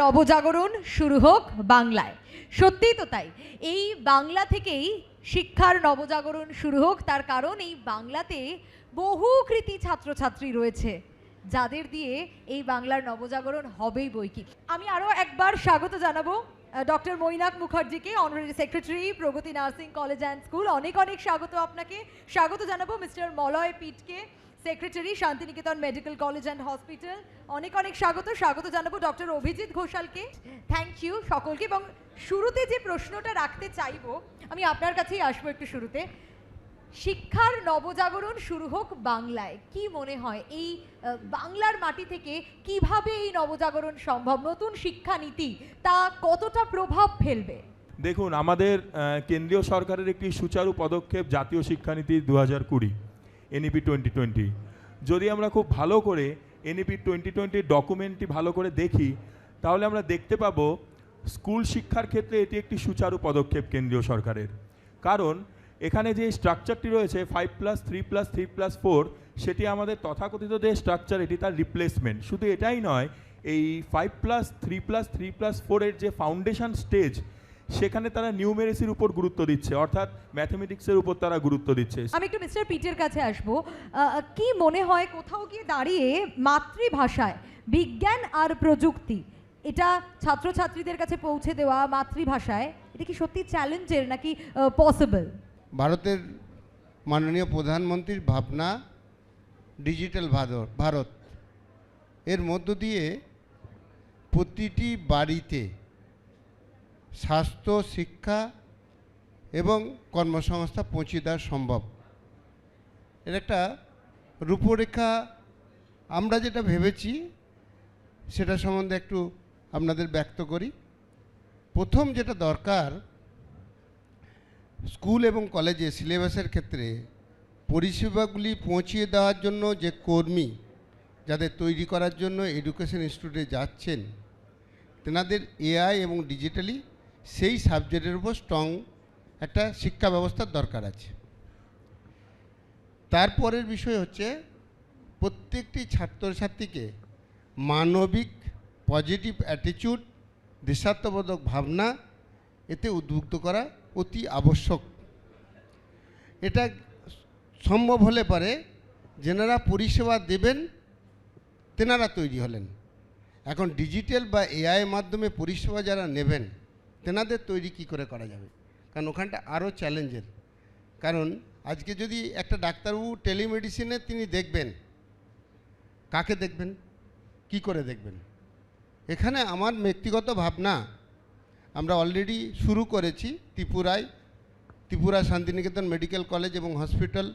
নবজাগরণ শুরু হোক বাংলায়। সত্যিই তো তাই, এই বাংলা থেকেই শিক্ষার নবজাগরণ শুরু হোক। তার কারণ এই বাংলাতে বহু কৃতি ছাত্রছাত্রী রয়েছে যাদের দিয়ে এই বাংলার নবজাগরণ হবেই বইকি। আমি আরও একবার স্বাগত জানাবো ডক্টর মৈনাক মুখার্জিকে, honorary secretary, Pragati nursing college and school. অনেক অনেক স্বাগত আপনাকে। স্বাগত জানাবো মিস্টার মলয় পিটকে, secretary, Santiniketan medical college and hospital. অনেক অনেক স্বাগত জানাবো ডক্টর অভিজিৎ ঘোষালকে। থ্যাংক ইউ সকলকে। এবং শুরুতে যে প্রশ্নটা রাখতে চাইবো, আমি আপনার কাছেই আসবো একটু শুরুতে। শিক্ষার নবজাগরণ শুরু হোক বাংলায়, কি মনে হয় এই বাংলার মাটি থেকে কিভাবে এই নবজাগরণ সম্ভব? নতুন শিক্ষানীতি তা কতটা প্রভাব ফেলবে? দেখুন, আমাদের কেন্দ্রীয় সরকারের একটি সুচারু পদক্ষেপ জাতীয় শিক্ষানীতি 2020 এনইপি 2020। যদি আমরা খুব ভালো করে এনইপি 2020 ডকুমেন্টটি ভালো করে দেখি, তাহলে আমরা দেখতে পাবো স্কুল শিক্ষার ক্ষেত্রে এটি একটি সুচারু পদক্ষেপ কেন্দ্রীয় সরকারের। কারণ এখানে যে স্ট্রাকচারটি রয়েছে 5+3+3+4, সেটি আমাদের তথাকথিত যে স্ট্রাকচার, এটি তার রিপ্লেসমেন্ট। শুধু এটাই নয়, এই 5+3+3+4 এর যে ফাউন্ডেশন স্টেজ, সেখানে তারা নিউমেরেসির উপর গুরুত্ব দিচ্ছে, অর্থাৎ ম্যাথমেটিক্সের উপর তারা গুরুত্ব দিচ্ছে। আমি একটু মিস্টার পিটের কাছে আসবো। কি মনে হয় কোথাও গিয়ে দাঁড়িয়ে মাতৃভাষায় বিজ্ঞান আর প্রযুক্তি, এটা ছাত্রছাত্রীদের কাছে পৌঁছে দেওয়া মাতৃভাষায়, এটা কি সত্যি চ্যালেঞ্জের নাকি পসিবল? ভারতের মাননীয় প্রধানমন্ত্রীর ভাবনা ডিজিটাল ভারত, এর মধ্য দিয়ে প্রতিটি বাড়িতে স্বাস্থ্য, শিক্ষা এবং কর্মসংস্থান পৌঁছে দেওয়া সম্ভব। এর একটা রূপরেখা আমরা যেটা ভেবেছি সেটা সম্বন্ধে একটু আপনাদের ব্যক্ত করি। প্রথম যেটা দরকার, স্কুল এবং কলেজে সিলেবাসের ক্ষেত্রে পরিষেবাগুলি পৌঁছিয়ে দেওয়ার জন্য যে কর্মী যাদের তৈরি করার জন্য এডুকেশন ইনস্টিটিউটে যাচ্ছেন, তেনাদের এআই এবং ডিজিটালি সেই সাবজেক্টের উপর স্ট্রং একটা শিক্ষা ব্যবস্থার দরকার আছে। তারপরের বিষয় হচ্ছে প্রত্যেকটি ছাত্রছাত্রীকে মানবিক পজিটিভ অ্যাটিটিউড, দেশাত্মবোধক ভাবনা এতে উদ্বুদ্ধ করা অতি আবশ্যক। এটা সম্ভব হলে পারে যেনারা পরিষেবা দেবেন তেনারা তৈরি হলেন। এখন ডিজিটাল বা এআই মাধ্যমে পরিষেবা যারা নেবেন তেনাদের তৈরি কি করে করা যাবে? কারণ ওখানটা আরও চ্যালেঞ্জের। কারণ আজকে যদি একটা ডাক্তারবাবু টেলিমেডিসিনে তিনি দেখবেন, কাকে দেখবেন, কি করে দেখবেন? এখানে আমার ব্যক্তিগত ভাবনা, আমরা অলরেডি শুরু করেছি ত্রিপুরা শান্তিনিকেতন মেডিকেল কলেজ এবং হসপিটাল,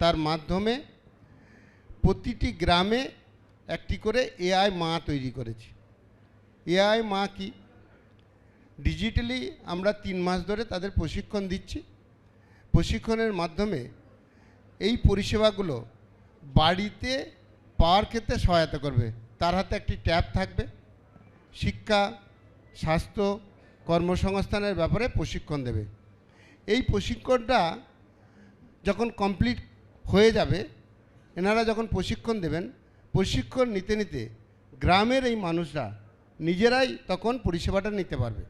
তার মাধ্যমে প্রতিটি গ্রামে একটি করে এআই মা তৈরি করেছি। এআই মা কি, ডিজিটালি আমরা 3 মাস ধরে তাদের প্রশিক্ষণ দিচ্ছি। প্রশিক্ষণের মাধ্যমে এই পরিষেবাগুলো বাড়িতে পাওয়ার ক্ষেত্রে সহায়তা করবে। তার হাতে একটি ট্যাব থাকবে, শিক্ষা, স্বাস্থ্য, কর্মসংস্থানের ব্যাপারে প্রশিক্ষণ দেবে। এই প্রশিক্ষণটা যখন কমপ্লিট হয়ে যাবে, এনারা যখন প্রশিক্ষণ দেবেন, প্রশিক্ষণ নিতে নিতে গ্রামের এই মানুষরা নিজেরাই তখন পরিষেবাটা নিতে পারবে।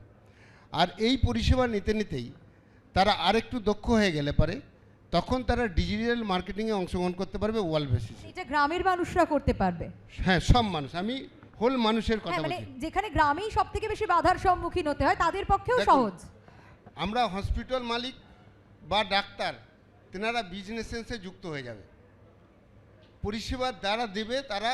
আর এই পরিষেবা নিতে নিতেই তারা আরেকটু দক্ষ হয়ে গেলে পারে তখন তারা ডিজিটাল মার্কেটিংয়ে অংশগ্রহণ করতে পারবে ওয়ার্ল্ড বেসিসে। এটা গ্রামের মানুষরা করতে পারবে? হ্যাঁ, সব মানুষ, আমি হোল মানুষের কথা মানে বলছি। যেখানে গ্রামেই সবথেকে বেশি বাধার সম্মুখীন হতে হয় তাদের পক্ষেও সহজ। আমরা হসপিটাল মালিক বা ডাক্তার, তেনারা বিজনেস সেন্সে যুক্ত হয়ে যাবে। পরিষেবা দ্বারা দেবে, তারা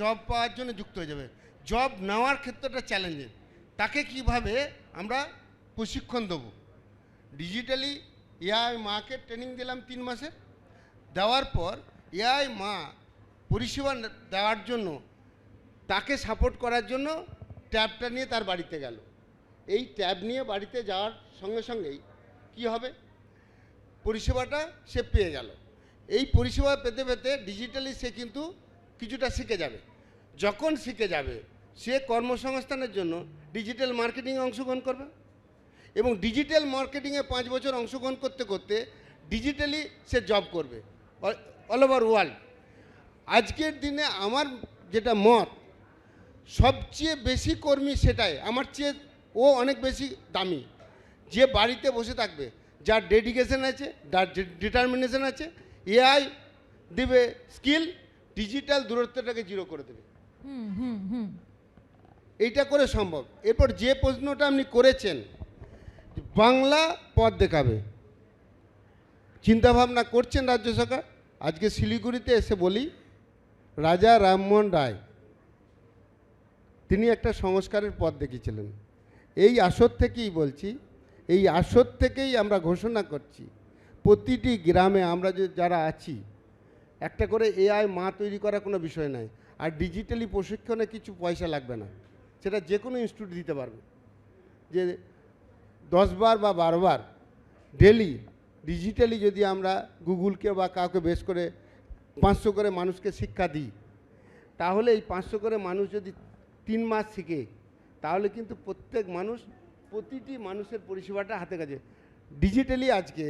জব পাওয়ার জন্য যুক্ত হয়ে যাবে। জব নেওয়ার ক্ষেত্রটা চ্যালেঞ্জের, তাকে কিভাবে আমরা প্রশিক্ষণ দেবো। ডিজিটালি এআই মাকে ট্রেনিং দিলাম 3 মাসে, দেওয়ার পর এআই মা পরিষেবা দেওয়ার জন্য, তাকে সাপোর্ট করার জন্য ট্যাবটা নিয়ে তার বাড়িতে গেল। এই ট্যাব নিয়ে বাড়িতে যাওয়ার সঙ্গে সঙ্গেই কি হবে, পরিষেবাটা সে পেয়ে গেল। এই পরিষেবা পেতে পেতে ডিজিটালি সে কিন্তু কিছুটা শিখে যাবে। যখন শিখে যাবে, সে কর্মসংস্থানের জন্য ডিজিটাল মার্কেটিংয়ে অংশগ্রহণ করবে এবং ডিজিটাল মার্কেটিংয়ে 5 বছর অংশগ্রহণ করতে করতে ডিজিটালি সে জব করবে অল ওভার ওয়ার্ল্ড। আজকের দিনে আমার যেটা মত, সবচেয়ে বেশি কর্মী সেটাই, আমার চেয়ে ও অনেক বেশি দামি, যে বাড়িতে বসে থাকবে, যার ডেডিকেশন আছে, যার ডিটারমিনেশন আছে। এআই দেবে স্কিল, ডিজিটাল দূরত্বটাকে জিরো করে দেবে। হুম হুম হুম এইটা করে সম্ভব। এরপর যে প্রশ্নটা আপনি করেছেন, বাংলা পথ দেখাবে, চিন্তাভাবনা করছেন রাজ্য সরকার। আজকে শিলিগুড়িতে এসে বলি, রাজা রামমোহন রায় তিনি একটা সংস্কারের পথ দেখিয়েছিলেন। এই আসর থেকেই বলছি, এই আসর থেকেই আমরা ঘোষণা করছি, প্রতিটি গ্রামে আমরা যারা আছি, একটা করে এআই মা তৈরি করা কোনো বিষয় নয়। আর ডিজিটালি প্রশিক্ষণে কিছু পয়সা লাগবে না, সেটা যে কোনো ইনস্টিটিউট দিতে পারবে। যে 10 বার বা 12 বার ডেলি ডিজিটালি যদি আমরা গুগলকে বা কাউকে বেশ করে 500 করে মানুষকে শিক্ষা দিই, তাহলে এই 500 করে মানুষ যদি 3 মাস শিখে, তাহলে কিন্তু প্রত্যেক মানুষ, প্রতিটি মানুষের পরিষেবাটা হাতে কাছে। ডিজিটালি আজকে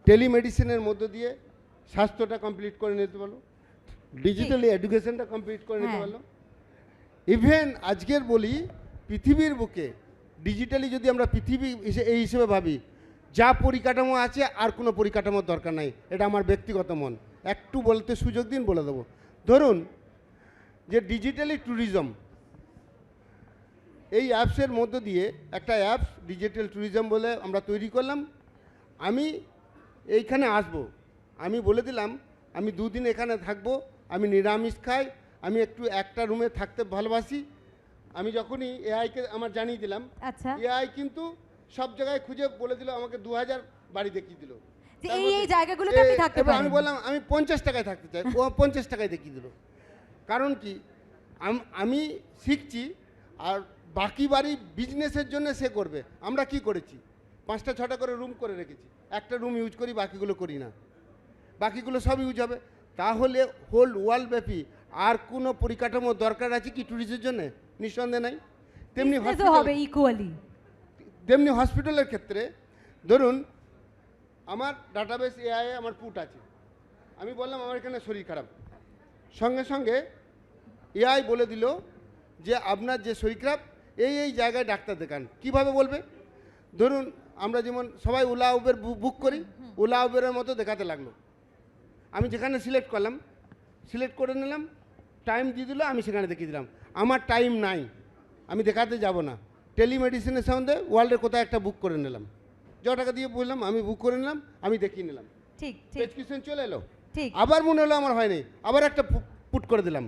টেলিমেডিসিনের মধ্য দিয়ে স্বাস্থ্যটা কমপ্লিট করে নিতে পারলো, ডিজিটালি এডুকেশনটা কমপ্লিট করে নিতে পারলো। ইভেন আজকের বলি, পৃথিবীর বুকে ডিজিটালি যদি আমরা পৃথিবী এই হিসেবে ভাবি, যা পরিকাঠামো আছে আর কোনো পরিকাঠামোর দরকার নাই। এটা আমার ব্যক্তিগত মন, একটু বলতে সুযোগ দিন, বলে দেবো। ধরুন যে ডিজিটালি ট্যুরিজম, এই অ্যাপসের মধ্য দিয়ে একটা অ্যাপস ডিজিটাল ট্যুরিজম বলে আমরা তৈরি করলাম। আমি এইখানে আসব, আমি বলে দিলাম আমি 2 দিন এখানে থাকব, আমি নিরামিষ খাই, আমি একটু একটা রুমে থাকতে ভালোবাসি। আমি যখনই এআইকে আমার জানিয়ে দিলাম, আচ্ছা, এআই কিন্তু সব জায়গায় খুঁজে বলে দিল, আমাকে 2000 বাড়ি দেখিয়ে দিল। যে এই জায়গাগুলোতে আপনি থাকতে এবার পারেন। আমি বললাম আমি 50 টাকায় থাকতে চাই, ও 50 টাকায় দেখিয়ে দিল। কারণ কি, আমি শিখছি, আর বাকি বাড়ি বিজনেসের জন্য সে করবে। আমরা কি করেছি, 5টা 6টা করে রুম করে রেখেছি, একটা রুম ইউজ করি, বাকিগুলো করি না, বাকিগুলো সব ইউজ হবে। তাহলে হোল ওয়ার্ল্ড ব্যাপী আর কোনো পরিকাঠামো দরকার আছে কি ট্যুরিস্টের জন্য? নিঃসন্দেহ নাই। তেমনি Business-ও হবে ইকুয়ালি। তেমনি হসপিটালের ক্ষেত্রে ধরুন, আমার ডাটাবেস এআই আমার পুট আছে, আমি বললাম আমার এখানে শরীর খারাপ, সঙ্গে সঙ্গে এআই বলে দিল যে আপনার যে শরীর খারাপ, এই জায়গায় ডাক্তার দেখান। কিভাবে বলবে? ধরুন আমরা যেমন সবাই ওলা উবের বুক করি, ওলা উবেরের মতো দেখাতে লাগলো। আমি যেখানে সিলেক্ট করলাম, সিলেক্ট করে নিলাম, টাইম দিয়ে দিল, আমি সেখানে দেখিয়ে দিলাম। আমার টাইম নাই, আমি দেখাতে যাব না, টেলিমেডিসিনের সঙ্গে ওয়ার্ল্ডের কোথাও একটা বুক করে নিলাম, যত টাকা দিয়ে বললাম আমি বুক করে নিলাম, আমি দেখিয়ে নিলাম, ঠিক ঠিক প্রেসক্রিপশন চলে এলো। ঠিক। আবার মনে হলো আমার হয়নি, আবার একটা পুট করে দিলাম,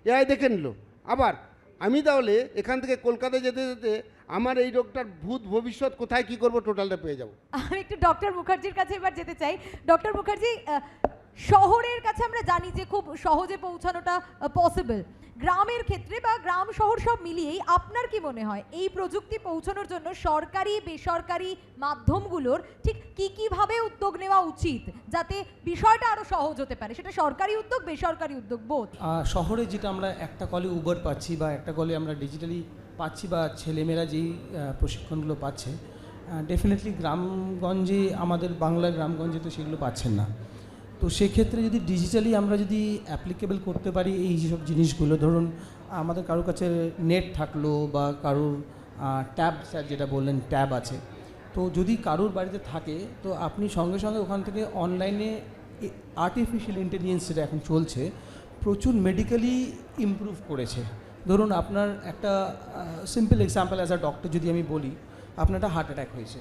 এআই দেখে নিল। আবার আমি তাহলে এখান থেকে কলকাতায় যেতে যেতে আমার এই রোগটার ভূত ভবিষ্যৎ কোথায় কি করব টোটালটা পেয়ে যাব। আমি একটু ডক্টর মুখার্জির কাছে এবার যেতে চাই। ডক্টর মুখার্জি, শহরের কাছে আমরা জানি যে খুব সহজে পৌঁছানোটা পসিবল, গ্রামের ক্ষেত্রে বা গ্রাম শহর সব মিলিয়েই আপনার কি মনে হয় এই প্রযুক্তি পৌঁছানোর জন্য সরকারি বেসরকারি মাধ্যমগুলোর ঠিক কিভাবে উদ্যোগ নেওয়া উচিত, যাতে বিষয়টা আরো সহজ হতে পারে? সেটা সরকারি উদ্যোগ, বেসরকারি উদ্যোগ, বোধ। শহরে যেটা আমরা একটা কলে উবার পাচ্ছি বা একটা কলে আমরা ডিজিটালি পাচ্ছি বা ছেলেমেয়েরা যেই প্রশিক্ষণগুলো পাচ্ছে, ডেফিনেটলি গ্রামগঞ্জে, আমাদের বাংলার গ্রামগঞ্জে তো সেগুলো পাচ্ছেন না। তো সেক্ষেত্রে যদি ডিজিটালি আমরা যদি অ্যাপ্লিকেবল করতে পারি এই সব জিনিসগুলো, ধরুন আমাদের কারোর কাছে নেট থাকলো বা কারোর ট্যাব, স্যার যেটা বললেন ট্যাব আছে, তো যদি কারোর বাড়িতে থাকে তো আপনি সঙ্গে সঙ্গে ওখান থেকে অনলাইনে আর্টিফিশিয়াল ইন্টেলিজেন্স যেটা এখন চলছে, প্রচুর মেডিকেলি ইমপ্রুভ করেছে। ধরুন আপনার একটা simple example as a doctor যদি আমি বলি, আপনার একটা হার্ট অ্যাটাক হয়েছে,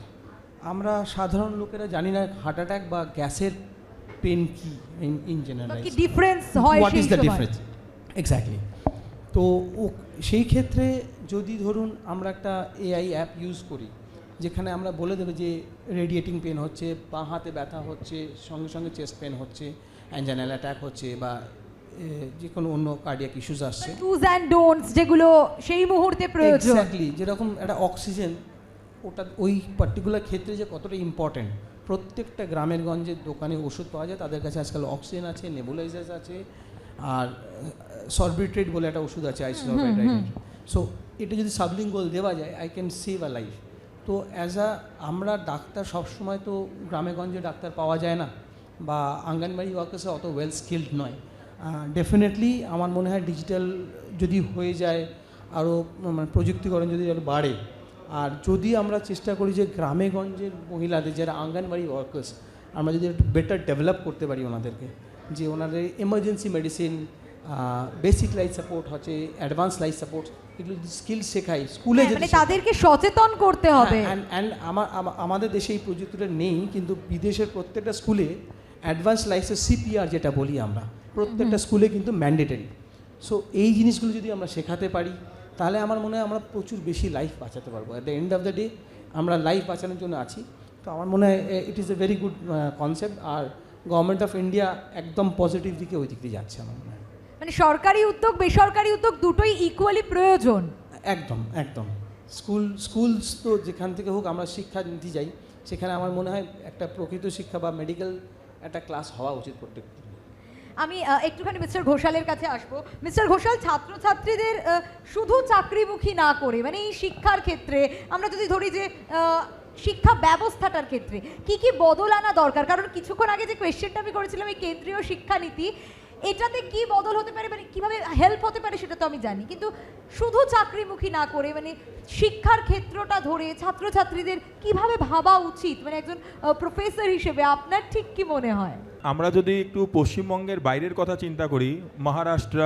আমরা সাধারণ লোকেরা জানি না হার্ট অ্যাটাক বা গ্যাসের পেন কি ইন জেনারেল, কি ডিফারেন্স হয়, what is the difference exactly. তো সেই ক্ষেত্রে যদি ধরুন আমরা একটা এআই অ্যাপ ইউজ করি, যেখানে আমরা বলে দেবো যে রেডিয়েটিং পেন হচ্ছে, বাঁ হাতে ব্যথা হচ্ছে, সঙ্গে সঙ্গে চেস্ট পেন হচ্ছে, অ্যাঞ্জাইনাল অ্যাটাক হচ্ছে, বা যে কোনো অন্য কার্ডিয়াক ইস্যুস আসছে, ডুজ অ্যান্ড ডোন্টস যেগুলো সেই মুহূর্তে প্রয়োজন। এক্স্যাক্টলি, যেরকম একটা অক্সিজেন, ওটা ওই পার্টিকুলার ক্ষেত্রে যে কতটা ইম্পর্টেন্ট। প্রত্যেকটা গ্রামের গঞ্জের দোকানে ওষুধ পাওয়া যায়, তাদের কাছে আজকাল অক্সিজেন আছে, নেবুলাইজার্স আছে, আর সরবিট্রেট বলে একটা ওষুধ আছে, আইসোলাইট। সো এটা যদি সাবলিঙ্গুয়াল দেওয়া যায়, I can save a life. তো আমরা ডাক্তার সবসময় তো গ্রামে গঞ্জে ডাক্তার পাওয়া যায় না, বা আঙ্গনবাড়ি ওয়ার্কার্সে অত ওয়েল স্কিল্ড নয়। ডেফিনেটলি আমার মনে হয় ডিজিটাল যদি হয়ে যায়, আরও মানে প্রযুক্তিকরণ যদি আরও বাড়ে, আর যদি আমরা চেষ্টা করি যে গ্রামে গঞ্জের মহিলাদের যারা আঙ্গনবাড়ি ওয়ার্কার্স, আমরা যদি একটু বেটার ডেভেলপ করতে পারি ওনাদেরকে, যে ওনাদের emergency medicine, basic life support হচ্ছে, অ্যাডভান্স লাইফ সাপোর্ট, এগুলো স্কিল শেখাই স্কুলে, মানে তাদেরকে সচেতন করতে হবে। অ্যান্ড আমাদের দেশে এই প্রযুক্তিটা নেই, কিন্তু বিদেশের প্রত্যেকটা স্কুলে অ্যাডভান্স লাইফের সিপিআর যেটা বলি আমরা, প্রত্যেকটা স্কুলে কিন্তু ম্যান্ডেটরি। সো এই জিনিসগুলো যদি আমরা শেখাতে পারি, তাহলে আমার মনে হয় আমরা প্রচুর বেশি লাইফ বাঁচাতে পারবো। At the end of the day আমরা লাইফ বাঁচানোর জন্য আছি। তো আমার মনে হয় it is a very good concept, আর গভর্নমেন্ট অফ ইন্ডিয়া একদম পজিটিভ দিকে ওই দিক দিয়ে যাচ্ছে আমার মনে হয়। মানে সরকারি উদ্যোগ বেসরকারি উদ্যোগ দুটোই ইকুয়ালি প্রয়োজন। একদম একদম। স্কুলস তো যেখান থেকে হোক আমরা শিক্ষা নিতে যাই, সেখানে আমার মনে হয় একটা প্রকৃত শিক্ষা বা মেডিকেল একটা ক্লাস হওয়া উচিত প্রত্যেক। আমি একটুখানি মিস্টার ঘোষালের কাছে আসবো। মিস্টার ঘোষাল, ছাত্রছাত্রীদের শুধু চাকরিমুখী না করে, মানে এই শিক্ষার ক্ষেত্রে আমরা যদি ধরি যে শিক্ষা ব্যবস্থাটার ক্ষেত্রে কি কি বদল আনা দরকার, কারণ কিছুক্ষণ আগে যে কোয়েশ্চেনটা আমি করেছিলাম এই কেন্দ্রীয় শিক্ষানীতি, এটাতে কি বদল হতে পারে, মানে কীভাবে হেল্প হতে পারে সেটা তো আমি জানি, কিন্তু শুধু চাকরিমুখী না করে মানে শিক্ষার ক্ষেত্রটা ধরে ছাত্রছাত্রীদের কিভাবে ভাবা উচিত, মানে একজন প্রফেসর হিসেবে আপনার ঠিক কি মনে হয়? আমরা যদি একটু পশ্চিমবঙ্গের বাইরের কথা চিন্তা করি, মহারাষ্ট্র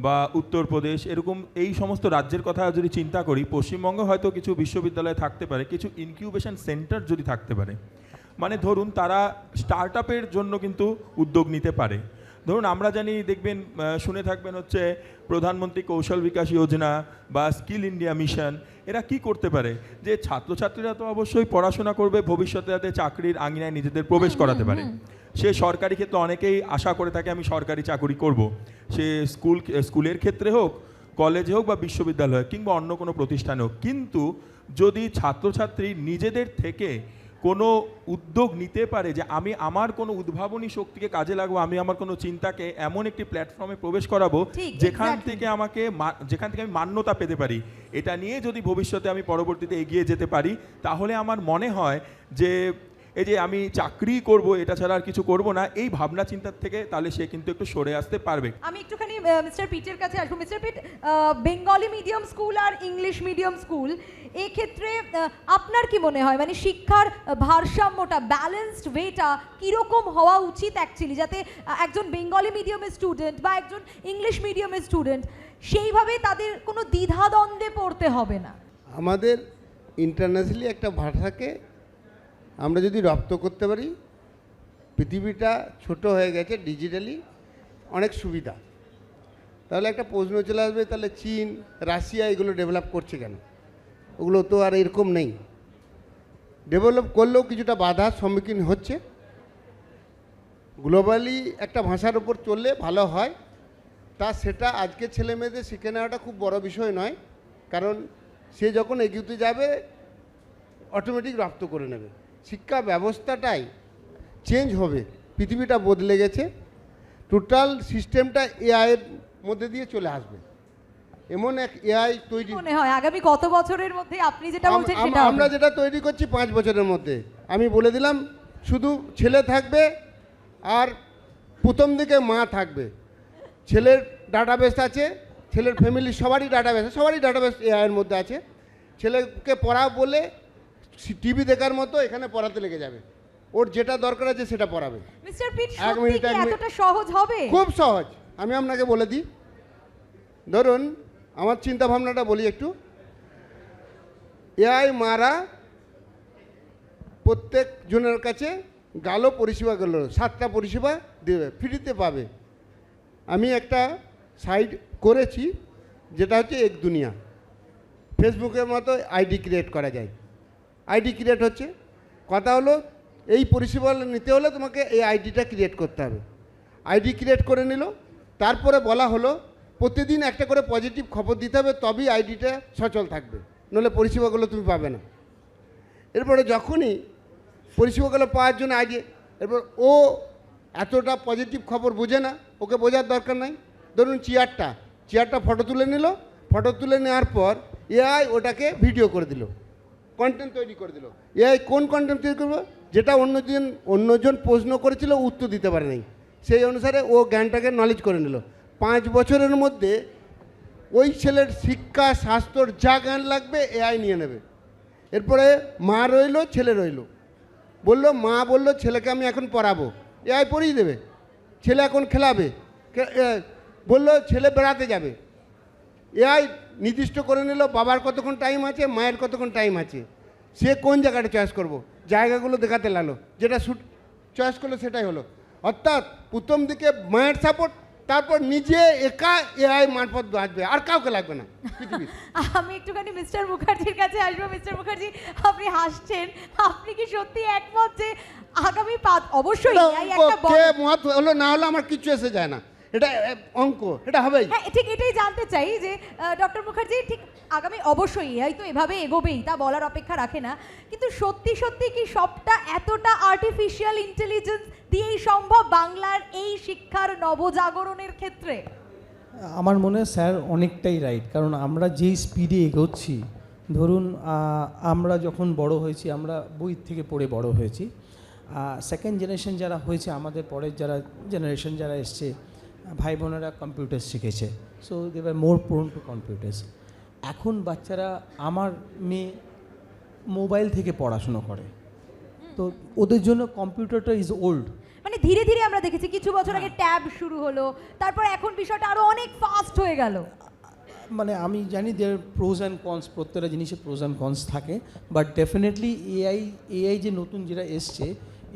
বা উত্তরপ্রদেশ এরকম এই সমস্ত রাজ্যের কথা যদি চিন্তা করি, পশ্চিমবঙ্গে হয়তো কিছু বিশ্ববিদ্যালয় থাকতে পারে, কিছু ইনকিউবেশন সেন্টার যদি থাকতে পারে, মানে ধরুন তারা স্টার্ট আপের জন্য কিন্তু উদ্যোগ নিতে পারে। ধরুন আমরা জানি, দেখবেন শুনে থাকবেন হচ্ছে প্রধানমন্ত্রী কৌশল বিকাশ যোজনা বা স্কিল ইন্ডিয়া মিশন, এরা কি করতে পারে যে ছাত্রছাত্রীরা তো অবশ্যই পড়াশোনা করবে, ভবিষ্যতে যাতে চাকরির আঙিনায় নিজেদের প্রবেশ করাতে পারে। সে সরকারি ক্ষেত্রে অনেকেই আশা করে থাকে আমি সরকারি চাকরি করব, সে স্কুলের ক্ষেত্রে হোক, কলেজে হোক বা বিশ্ববিদ্যালয় হোক কিংবা অন্য কোনো প্রতিষ্ঠানে হোক। কিন্তু যদি ছাত্রছাত্রী নিজেদের থেকে কোনো উদ্যোগ নিতে পারে যে আমি আমার কোনো উদ্ভাবনী শক্তিকে কাজে লাগাবো, আমি আমার কোনো চিন্তাকে এমন একটি প্ল্যাটফর্মে প্রবেশ করাবো যেখান থেকে আমি মান্যতা পেতে পারি, এটা নিয়ে যদি ভবিষ্যতে আমি পরবর্তীতে এগিয়ে যেতে পারি, তাহলে আমার মনে হয় যে এই যে আমি চাকরি করব এটা ছাড়া আর কিছু করব না, এই ভাবনা চিন্তার থেকে তাহলে সে কিন্তু একটু সরে আসতে পারবে। আমি একটুখানি মিস্টার পিটের কাছে আসবো। মিস্টার পিট, বেঙ্গলি মিডিয়াম স্কুল আর ইংলিশ মিডিয়াম স্কুল, এই ক্ষেত্রে আপনার কি মনে হয়, মানে শিক্ষার ভারসাম্যটা, ব্যালেন্সড ওয়েটা কীরকম হওয়া উচিত অ্যাকচুয়ালি, যাতে একজন বেঙ্গলি মিডিয়ামের স্টুডেন্ট বা একজন ইংলিশ মিডিয়ামের স্টুডেন্ট সেইভাবে তাদের কোনো দ্বিধাদ্বন্দ্বে পড়তে হবে না? আমাদের ইন্টারন্যাশনালি একটা ভাষাকে আমরা যদি রপ্ত করতে পারি, পৃথিবীটা ছোট হয়ে গেছে ডিজিটালি, অনেক সুবিধা। তাহলে একটা প্রশ্ন চলে আসবে, তাহলে চীন, রাশিয়া এগুলো ডেভেলপ করছে কেন? ওগুলো তো আর এরকম নেই। ডেভেলপ করলেও কিছুটা বাধার সম্মুখীন হচ্ছে। গ্লোবালি একটা ভাষার উপর চললে ভালো হয়, সেটা আজকে ছেলে মেয়েদের শিখে নেওয়াটা খুব বড় বিষয় নয়, কারণ সে যখন এগিয়ে যাবে অটোমেটিক রপ্ত করে নেবে। শিক্ষা ব্যবস্থাটাই চেঞ্জ হবে, পৃথিবীটা বদলে গেছে, টোটাল সিস্টেমটা এআইয়ের মধ্যে দিয়ে চলে আসবে। এমন এক এআই তৈরি মনে হয় আগামী কত বছরের মধ্যে আপনি যেটা বলছেন সেটা আমরা যেটা তৈরি করছি 5 বছরের মধ্যে। আমি বলে দিলাম, শুধু ছেলে থাকবে আর প্রথম দিকে মা থাকবে। ছেলের ডাটাবেস আছে, ছেলের ফ্যামিলি সবারই ডাটাবেস এআইয়ের মধ্যে আছে। ছেলেকে পড়া বলে টিভি দেখার মতো এখানে পড়াতে লেগে যাবে, ওর যেটা দরকার আছে সেটা পড়াবে। মিস্টার পিট, সত্যি কি এতটা সহজ হবে? খুব সহজ। আমি আপনাকে বলে দিই, ধরুন আমার চিন্তা ভাবনাটা বলি একটু। এআই মারা প্রত্যেক জনের কাছে গালো পরিষেবা গেল, 7টা পরিষেবা দেবে, ফ্রিতে পাবে। আমি একটা সাইট করেছি যেটা হচ্ছে এক দুনিয়া, ফেসবুকের মতো আইডি ক্রিয়েট করা যায়। আইডি ক্রিয়েট হচ্ছে, কথা হলো এই পরিষেবা নিতে হলে তোমাকে এই আইডিটা ক্রিয়েট করতে হবে। আইডি ক্রিয়েট করে নিল, তারপরে বলা হলো প্রতিদিন একটা করে পজিটিভ খবর দিতে হবে, তবেই আইডিটা সচল থাকবে, নইলে পরিষেবাগুলো তুমি পাবে না। এরপরে যখনই পরিষেবাগুলো পাওয়ার জন্য আইডি, এরপর ও এতটা পজিটিভ খবর বোঝে না, ওকে বোঝার দরকার নাই। ধরুন চেয়ারটা ফটো তুলে নিল, ফটো তুলে নেওয়ার পর এআই ওটাকে ভিডিও করে দিল, কন্টেন্ট তৈরি করে দিল। এআই কোন কন্টেন্ট তৈরি করবো, যেটা অন্যজন প্রশ্ন করেছিল উত্তর দিতে পারে নাই, সেই অনুসারে ও জ্ঞানটাকে নলেজ করে নিল। 5 বছরের মধ্যে ওই ছেলের শিক্ষা স্বাস্থ্যর যা জ্ঞান লাগবে এআই নিয়ে নেবে। এরপরে মা রইলো, ছেলে রইলো, বললো মা বললো ছেলেকে আমি এখন পড়াবো, এআই পড়িয়ে দেবে। ছেলে এখন খেলাবে, বললো ছেলে বেড়াতে যাবে, এআই নির্দিষ্ট করে নিল বাবার কতক্ষণ টাইম আছে, মায়ের কতক্ষণ টাইম আছে, সে কোন জায়গাটা চয়েস করব, জায়গাগুলো দেখাতে লাগলো, যেটা শুট চয়েস করলো সেটাই হলো। অর্থাৎ প্রথম দিকে মায়ের সাপোর্ট, তারপর নিজে একা এআই মারফত বাঁচবে, আর কাউকে লাগবে না পৃথিবীতে। আমি একটুখানি মিস্টার মুখার্জির কাছে আসবো। মিস্টার মুখার্জি, আপনি হাসছেন, আপনি কি সত্যি একমত যে আগামী অবশ্যই AI একটা কে মত হলো না হলো আমার কিছু এসে যায় না, এটা অঙ্ক, এটা হবেই। হ্যাঁ ঠিক এটাই জানতে চাই যে ডক্টর মুখার্জি ঠিক আগামী অবশ্যই এআই তো এভাবে এগোবেই, তা বলার অপেক্ষা রাখে না, কিন্তু সত্যি সত্যি কি সবটা এতটা আর্টিফিশিয়াল ইন্টেলিজেন্স দিয়েই সম্ভব বাংলার এই শিক্ষার নবজাগরণের ক্ষেত্রে? আমার মনে হয় স্যার অনেকটাই রাইট, কারণ আমরা যেই স্পিডে এগোচ্ছি, ধরুন আমরা যখন বড় হয়েছি আমরা বই থেকে পড়ে বড় হয়েছি, সেকেন্ড জেনারেশন যারা হয়েছে, আমাদের পরের যারা জেনারেশন যারা এসছে, ভাই বোনেরা কম্পিউটার শিখেছে, so they are more prone to computers. এখন বাচ্চারা, আমার মেয়ে মোবাইল থেকে পড়াশুনো করে, তো ওদের জন্য কম্পিউটারটা ইজ ওল্ড। মানে ধীরে ধীরে আমরা দেখেছি কিছু বছর আগে ট্যাব শুরু হলো, তারপর এখন বিষয়টা আরো অনেক ফাস্ট হয়ে গেল। মানে আমি জানি দেয়ার প্রোজ অ্যান্ড কনস, প্রত্যেকটা জিনিসের প্রোজ অ্যান্ড কনস থাকে, বাট ডেফিনেটলি এআই যে নতুন যেটা এসছে,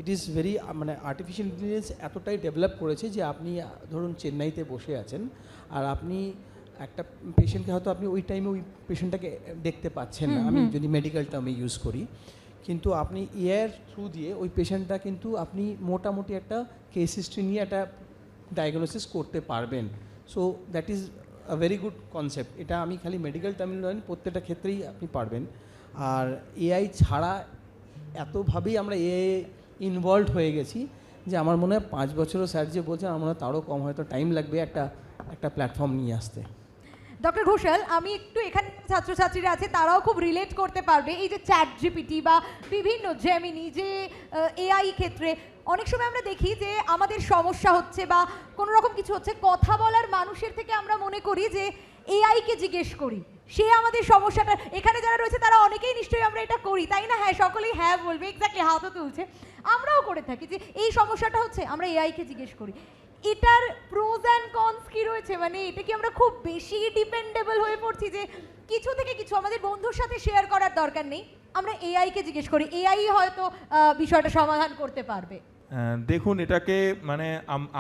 ইট ইজ ভেরি, মানে আর্টিফিশিয়াল ইন্টেলিজেন্স এতটাই ডেভেলপ করেছে যে আপনি ধরুন চেন্নাইতে বসে আছেন, আর আপনি একটা পেশেন্টকে হয়তো আপনি ওই টাইমে ওই পেশেন্টটাকে দেখতে পাচ্ছেন না, আমি যদি মেডিকেল টার্মে ইউজ করি, কিন্তু আপনি এআইয়ের থ্রু দিয়ে ওই পেশেন্টটা কিন্তু আপনি মোটামুটি একটা কেস হিস্ট্রি নিয়ে একটা ডায়াগনোসিস করতে পারবেন। So that is a very good concept. এটা আমি খালি মেডিকেল টার্মে নয়, প্রত্যেকটা ক্ষেত্রেই আপনি পারবেন। আর এআই ছাড়া এতভাবেই আমরা এআই ইনভলভ হয়ে গেছি যে আমার মনে হয় 5 বছরও স্যার যে বলছেন, আমার মনে হয় তারও কম, হয়তো টাইম লাগবে একটা প্ল্যাটফর্ম নিয়ে আসতে। ডক্টর ঘোষাল, আমি একটু এখানে ছাত্রছাত্রীরা আছে তারাও খুব রিলেট করতে পারবে, এই যে চ্যাট জিপিটি বা বিভিন্ন জেমিনি যে এআই ক্ষেত্রে অনেক সময় আমরা দেখি যে আমাদের সমস্যা হচ্ছে বা কোনো রকম কিছু হচ্ছে, কথা বলার মানুষের থেকে আমরা মনে করি যে এআইকে জিজ্ঞেস করি, সে আমাদের সমস্যাটা, এখানে যারা রয়েছে তারা অনেকেই নিশ্চয়ই আমরা এটা করি, তাই না? হ্যাঁ, সকলেই হ্যাঁ বলবে, এক্স্যাক্টলি, হাতও তুলছে। আমরাও করে থাকি যে এই সমস্যাটা হচ্ছে, আমরা এআইকে জিজ্ঞেস করি। এটার প্রোজ অ্যান্ড কনস কি রয়েছে? মানে এটা কি আমরা খুব বেশি ডিপেন্ডেবল হয়ে পড়ছি যে কিছু থেকে কিছু আমাদের বন্ধুর সাথে শেয়ার করার দরকার নেই, আমরা এআইকে জিজ্ঞেস করি, এআই হয়তো বিষয়টা সমাধান করতে পারবে? দেখুন, এটাকে মানে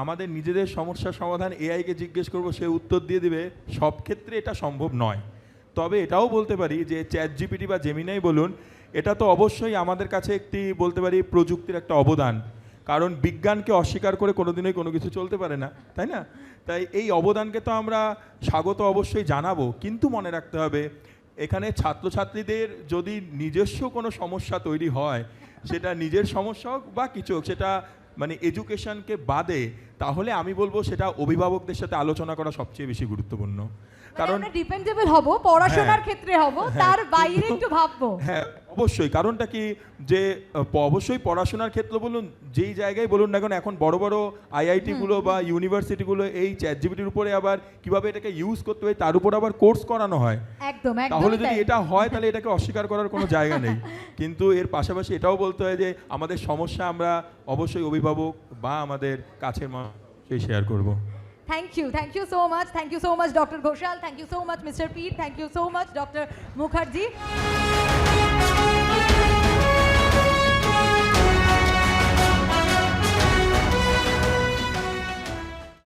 আমাদের নিজেদের সমস্যার সমাধান এআইকে জিজ্ঞেস করব, সে উত্তর দিয়ে দিবে, সব ক্ষেত্রে এটা সম্ভব নয়। তবে এটাও বলতে পারি যে চ্যাট জিপিটি বা জেমিনাই বলুন, এটা তো অবশ্যই আমাদের কাছে একটি বলতে পারি প্রযুক্তির একটা অবদান, কারণ বিজ্ঞানকে অস্বীকার করে কোনোদিনই কোনো কিছু চলতে পারে না, তাই না? তাই এই অবদানকে তো আমরা স্বাগত অবশ্যই জানাবো, কিন্তু মনে রাখতে হবে এখানে ছাত্রছাত্রীদের যদি নিজস্ব কোনো সমস্যা তৈরি হয়, সেটা নিজের সমস্যা হোক বা কিছু হোক, সেটা মানে এডুকেশনকে বাদে, তাহলে আমি বলবো সেটা অভিভাবকদের সাথে আলোচনা করা সবচেয়ে বেশি গুরুত্বপূর্ণ। কারণ আমরা ডিপেন্ডেবল হব, পড়াশোনার ক্ষেত্রে হব, তার বাইরে একটু ভাববো। হ্যাঁ, অবশ্যই। কারণটা কি যে অবশ্যই পড়াশোনার ক্ষেত্রে বলুন, যেই জায়গায় বলুন না কেন, এখন বড় বড় আইআইটিগুলো বা ইউনিভার্সিটিগুলো এই চ্যাট জিপিটির উপরে আবার কিভাবে এটাকে ইউজ করতে হয় তার উপর আবার কোর্স করানো হয়। একদম, তাহলে যদি এটা হয় তাহলে এটাকে অস্বীকার করার কোনো জায়গা নেই। কিন্তু এর পাশাপাশি এটাও বলতে হয় যে আমাদের সমস্যা আমরা অবশ্যই অভিভাবক বা আমাদের কাছের মানুষকে শেয়ার করব। Thank you so much, Dr. Ghoshal, thank you so much, Mr. Pete, thank you so much, Dr. Mukherjee.